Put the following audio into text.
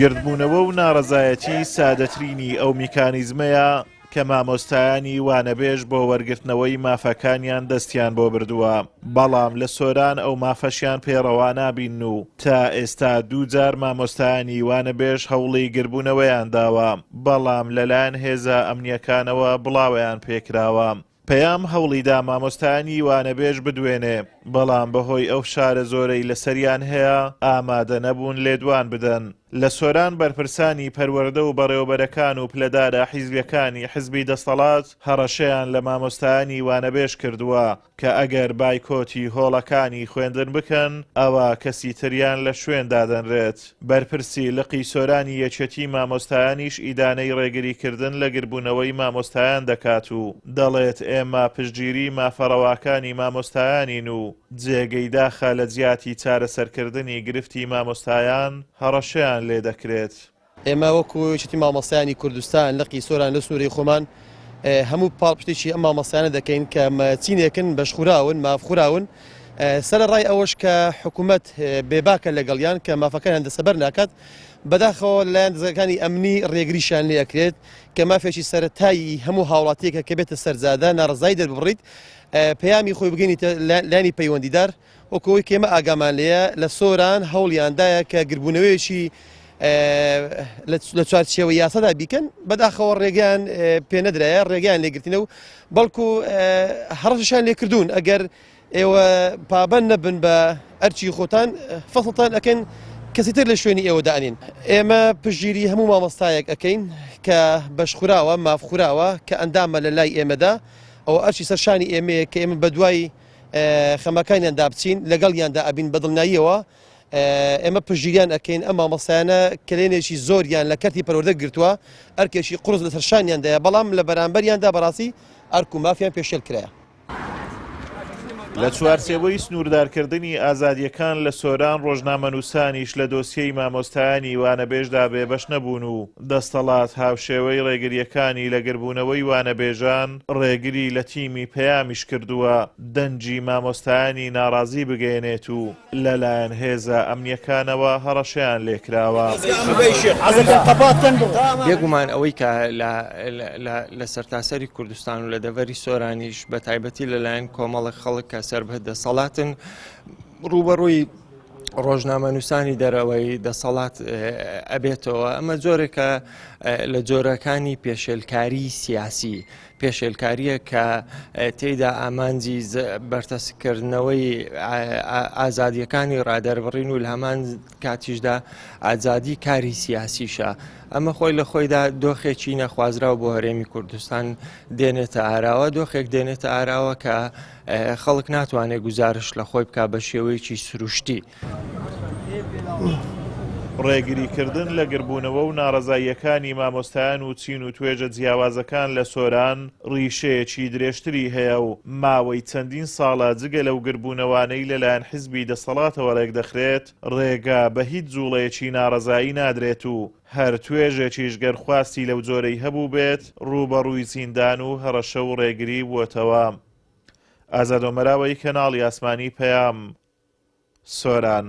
گردبوونەوە و ناڕەزایەتی سادەترینی ئەو میکانیزمەیە کە مامۆستایانی وانەبێژ بۆ وەرگرتنەوەی مافەکانیان دەستیان بۆ بردووە، بەڵام لە سۆران ئەو مافەشیان پێڕەوا نابین و تا ئێستا دووجار مامۆستایانی وانەبێژ هەوڵی گربوونەوەیان داوە، بەڵام لەلایەن هێزە ئەمنیەکانەوە بڵاویان پێکراوە. پەیام هەوڵیدا مامۆستایانی وانەبێژ بدوێنێ، بەڵام بەهۆی ئەو شارە زۆرەی لەسەریان هەیە ئامادە نەبوون لێدوان بدەن. لە سۆران بەرپرسانی پەروەردە و بەڕێوەبەرەکان و پلەدارە حیزبیەکانی حزبی دەسەڵات هەڕەشەیان لە مامۆستایانی وانەبێژ کردووە کە ئەگەر بایکۆتی هۆڵەکانی خوێندن بکەن ئەوە کەسی تریان لە شوێن دادەنرێت. بەرپرسی لقی سۆرانی یەکێتی مامۆستایانیش ئیدانەی ڕێگریکردن لە گربوونەوەی مامۆستایان دەکات و دەڵێت ئێمە پشتگیری مافەڕەواکانی مامۆستایانین و جێگەی داخە لە جیاتی چارەسەرکردنی گرفتی مامۆستایان هەڕەشەیان لێ دەکرێت. ئێمە وەکو یەکێتی مامۆستایانی کوردستان لقی سۆران لە سوورەی خۆمان هەموو پاڵپشتێکی ئەم مامۆستایانە دەکەین کە چینێکن بەشخوراون مافخوراون سەرەڕای ئەوەش کە حکوومەت بێباکە لەگەڵیان کە مافەکانیان دەسەبەر ناکات بەداخەوە لایەن دەزەکانی ئەمنی ڕێگریشان لێ ئەکرێت کە مافێکی سەرەتایی هەموو هاوڵاتیەکە کە بێتە سەرزادە ناڕزایی دەربڕیت پەیامی خۆی بگەینیتە لانی پەیوەندیدار وەکەوەی کێمە ئاگامان لێیە لە سۆران هەوڵیاندایە کە گربوونەوەیەکی لە چوارچێوە یاسادا بیکەن بەداخەوە ڕێگەیان پێنەدرایە ڕێگەیان لێگرتنە و بەڵکو هەڕەشیان لێکردوون ئەگەر ئێوە پابەند نەبن بە ئەرچی خۆتان فەسڵتان ئەکەن کەسی تر لە شوێنی ئێوە دانین. ئێمە پشتگیری هەموو مامۆستایەک ئەەکەین کە بەشخوراوە مافخوراوە کە ئەندامە لە لای ئێمەدا ئەوە ئەرچی سەرشانی ئێمەیە کە ئێمە بە دوای خەمەکانیاندا بچین لەگەڵیاندا ئەبین بەدڵناییەوە ئێمە پشتگیریان ئەەکەین ئەم مامۆستایانە کلێنێکی زۆریان لە کەرتی پەروەردە گرتووە ئەرکێکی قورس لە سەرشانیاندایە بەڵام لە بەرامبەریاندا بەڕاستی ئەرک و مافیان پێشێل کرایە. لە چوارچێوەی سنووردارکردنی ئازادیەکان لە سۆران ڕۆژنامەنووسانیش لە دۆسیەی مامۆستایانی وانەبێژدا بێبەش نەبوون و دەسەڵات هاوشێوەی ڕێگریەکانی لە گربوونەوەی وانەبێژان ڕێگری لە تیمی پەیامیش کردووە دەنجی مامۆستایانی ناڕازی بگەێنێت و لەلایەن هێزە ئەمنیەکانەوە هەڕەشیان لێکراوە. بێگومان ئەوەی کە لە سەرتاسەری کوردستان و لە دەڤەری سۆرانیش بە تایبەتی لەلایەن کۆمەڵی خەڵک کە سەر بە دەسەڵاتن ڕوبەڕووی ڕۆژنامەنووسانی دەرەوەی دەسەڵات ئەبێتەوە ئەمە جۆرێکە لە جۆرەکانی پێشێلکاری سیاسی پێشێلکاریە کە تێیدا ئامانجی بەرتەسکردنەوەی ئازادیەکانی ڕادەربڕین و لە هەمان کاتیشدا ئازادی کاری سیاسیشە. ئەمە خۆی لە خۆیدا دۆخێکی نەخوازراوە بۆ هەرێمی کوردستان دێنێتە ئاراوە دۆخێک دێنێتە ئاراوە کە خەڵک ناتوانێت گوزارش لە خۆی بکا بە شێوەیەکی سروشتی. ڕێگریکردن لە گربوونەوە و ناڕەزاییەکانی مامۆستایان و چین و توێژە جیاوازەکان لە سۆران ڕیشەیەکی درێژتری هەیە و ماوەی چەندین ساڵە جگە لەو گربوونەوانەی لەلایەن حیزبی دەسەڵاتەوە ڕێک دەخرێت ڕێگا بە هیچ جوڵەیەکی ناڕەزایی نادرێت و هەر توێژێکیش گەرخواستی لەو جۆرەی هەبوو بێت ڕوبەڕووی زیندان و هەڕەشە و ڕێگری بووەتەوە. ئازاد ئۆمەراوی کەناڵی ئاسمانی پەیام سۆران.